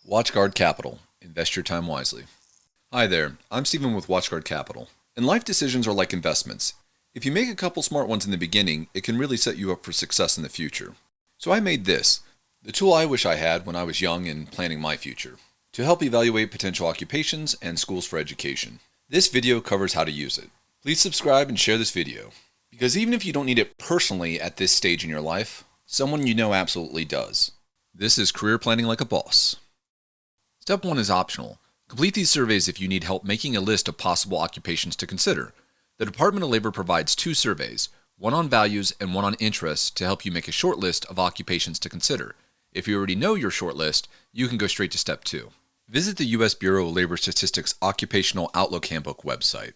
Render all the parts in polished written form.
WatchGuard Capital. Invest your time wisely. Hi there, I'm Stephen with WatchGuard Capital. And life decisions are like investments. If you make a couple smart ones in the beginning, it can really set you up for success in the future. So I made this, the tool I wish I had when I was young and planning my future, to help evaluate potential occupations and schools for education. This video covers how to use it. Please subscribe and share this video, because even if you don't need it personally at this stage in your life, someone you know absolutely does. This is career planning like a boss. Step 1 is optional. Complete these surveys if you need help making a list of possible occupations to consider. The Department of Labor provides 2 surveys, one on values and one on interests, to help you make a short list of occupations to consider. If you already know your short list, you can go straight to step 2. Visit the U.S. Bureau of Labor Statistics Occupational Outlook Handbook website.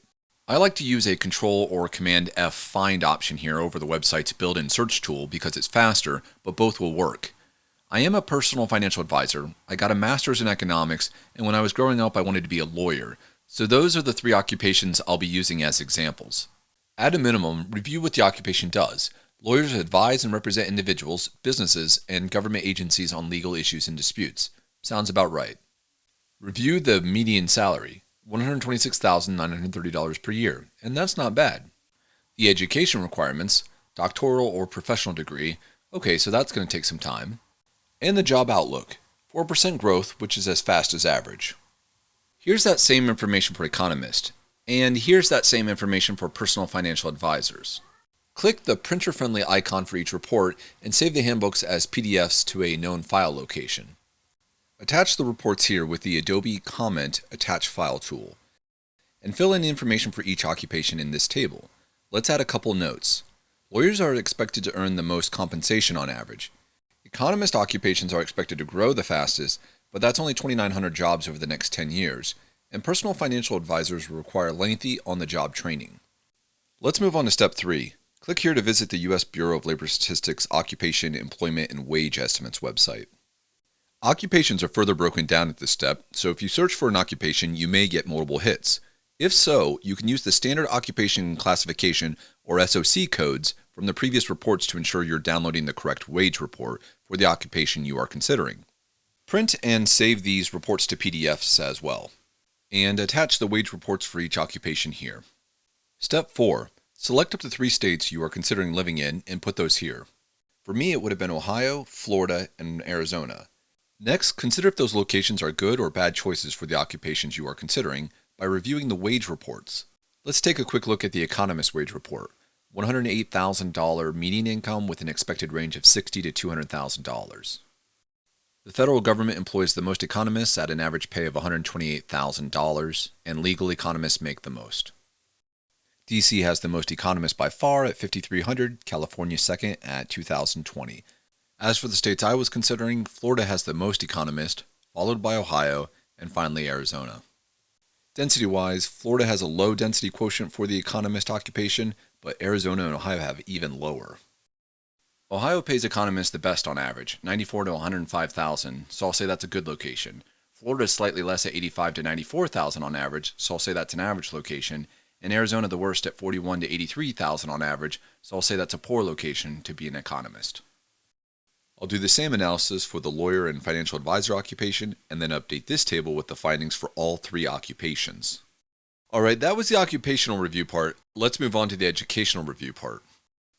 I like to use a Control or Command F find option here over the website's built-in search tool because it's faster, but both will work. I am a personal financial advisor. I got a master's in economics, and when I was growing up, I wanted to be a lawyer. So those are the 3 occupations I'll be using as examples. At a minimum, review what the occupation does. Lawyers advise and represent individuals, businesses, and government agencies on legal issues and disputes. Sounds about right. Review the median salary, $126,930 per year, and that's not bad. The education requirements, doctoral or professional degree, okay, so that's going to take some time. And the job outlook, 4% growth, which is as fast as average. Here's that same information for economists, and here's that same information for personal financial advisors. Click the printer-friendly icon for each report and save the handbooks as PDFs to a known file location. Attach the reports here with the Adobe Comment Attach File tool, and fill in the information for each occupation in this table. Let's add a couple notes. Lawyers are expected to earn the most compensation on average. Economist occupations are expected to grow the fastest, but that's only 2,900 jobs over the next 10 years, and personal financial advisors require lengthy on-the-job training. Let's move on to step 3. Click here to visit the U.S. Bureau of Labor Statistics Occupation, Employment, and Wage Estimates website. Occupations are further broken down at this step, so if you search for an occupation, you may get multiple hits. If so, you can use the Standard Occupation Classification, or SOC codes, from the previous reports to ensure you're downloading the correct wage report for the occupation you are considering. Print and save these reports to PDFs as well, and attach the wage reports for each occupation here. Step 4. Select up to 3 states you are considering living in and put those here. For me, it would have been Ohio, Florida, and Arizona. Next, consider if those locations are good or bad choices for the occupations you are considering by reviewing the wage reports. Let's take a quick look at the economist wage report. $108,000 median income with an expected range of $60,000 to $200,000. The federal government employs the most economists at an average pay of $128,000, and legal economists make the most. DC has the most economists by far at 5,300, California second at 2,020. As for the states I was considering, Florida has the most economists, followed by Ohio, and finally Arizona. Density-wise, Florida has a low density quotient for the economist occupation, but Arizona and Ohio have even lower. Ohio pays economists the best on average, $94,000 to $105,000, so I'll say that's a good location. Florida is slightly less at $85,000 to $94,000 on average, so I'll say that's an average location. And Arizona the worst at $41,000 to $83,000 on average, so I'll say that's a poor location to be an economist. I'll do the same analysis for the lawyer and financial advisor occupation, and then update this table with the findings for all 3 occupations. Alright, that was the occupational review part. Let's move on to the educational review part.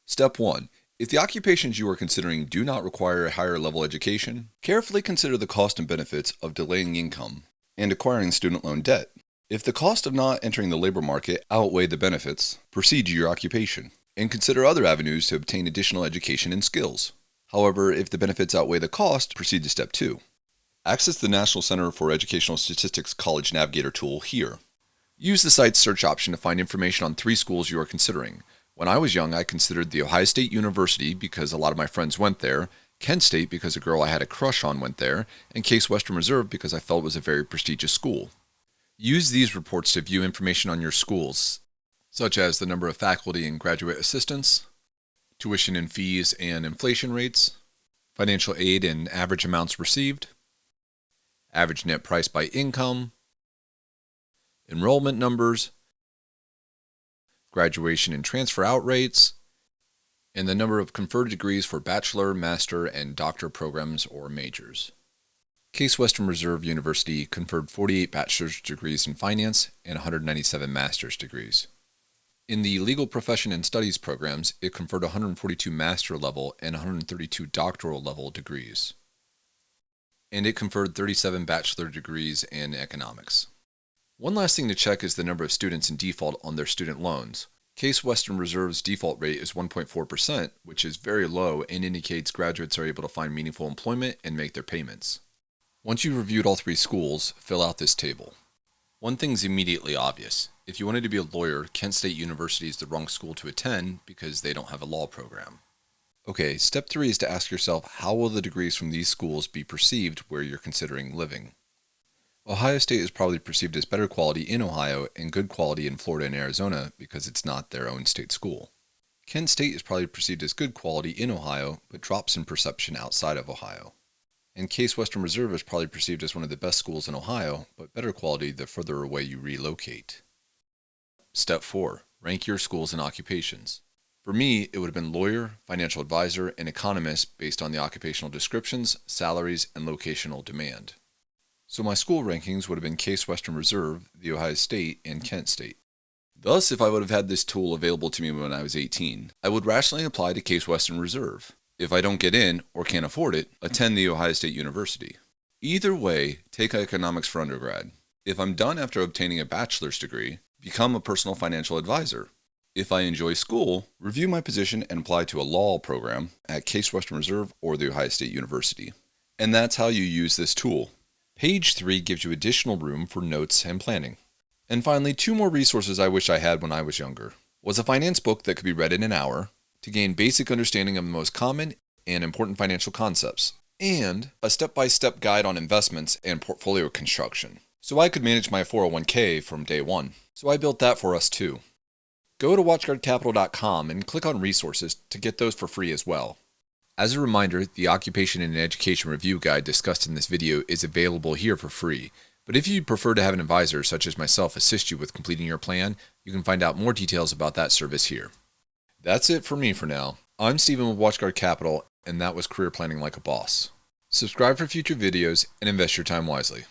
Step 1. If the occupations you are considering do not require a higher level education, carefully consider the cost and benefits of delaying income and acquiring student loan debt. If the cost of not entering the labor market outweigh the benefits, proceed to your occupation, and consider other avenues to obtain additional education and skills. However, if the benefits outweigh the cost, proceed to step 2. Access the National Center for Education Statistics College Navigator tool here. Use the site's search option to find information on 3 schools you are considering. When I was young, I considered the Ohio State University because a lot of my friends went there, Kent State because a girl I had a crush on went there, and Case Western Reserve because I felt it was a very prestigious school. Use these reports to view information on your schools, such as the number of faculty and graduate assistants, tuition and fees and inflation rates, financial aid and average amounts received, average net price by income, enrollment numbers, graduation and transfer out rates, and the number of conferred degrees for bachelor, master, and doctor programs or majors. Case Western Reserve University conferred 48 bachelor's degrees in finance and 197 master's degrees. In the legal profession and studies programs, it conferred 142 master level and 132 doctoral level degrees. And it conferred 37 bachelor degrees in economics. One last thing to check is the number of students in default on their student loans. Case Western Reserve's default rate is 1.4%, which is very low and indicates graduates are able to find meaningful employment and make their payments. Once you've reviewed all three schools, fill out this table. One thing's immediately obvious. If you wanted to be a lawyer, Kent State University is the wrong school to attend because they don't have a law program. Okay, step 3 is to ask yourself, how will the degrees from these schools be perceived where you're considering living? Ohio State is probably perceived as better quality in Ohio and good quality in Florida and Arizona because it's not their own state school. Kent State is probably perceived as good quality in Ohio, but drops in perception outside of Ohio. And Case Western Reserve is probably perceived as one of the best schools in Ohio, but better quality the further away you relocate. Step 4. Rank your schools and occupations. For me, it would have been lawyer, financial advisor, and economist based on the occupational descriptions, salaries, and locational demand. So my school rankings would have been Case Western Reserve, The Ohio State, and Kent State. Thus, if I would have had this tool available to me when I was 18, I would rationally apply to Case Western Reserve. If I don't get in or can't afford it, attend The Ohio State University. Either way, take economics for undergrad. If I'm done after obtaining a bachelor's degree, become a personal financial advisor. If I enjoy school, review my position and apply to a law program at Case Western Reserve or The Ohio State University. And that's how you use this tool. Page 3 gives you additional room for notes and planning. And finally, 2 more resources I wish I had when I was younger. Was a finance book that could be read in an hour to gain basic understanding of the most common and important financial concepts, and a step-by-step guide on investments and portfolio construction, so I could manage my 401k from day one. So I built that for us too. Go to watchguardcapital.com and click on resources to get those for free as well. As a reminder, the Occupation and Education Review Guide discussed in this video is available here for free, but if you'd prefer to have an advisor such as myself assist you with completing your plan, you can find out more details about that service here. That's it for me for now. I'm Steven with WatchGuard Capital, and that was Career Planning Like a Boss. Subscribe for future videos and invest your time wisely.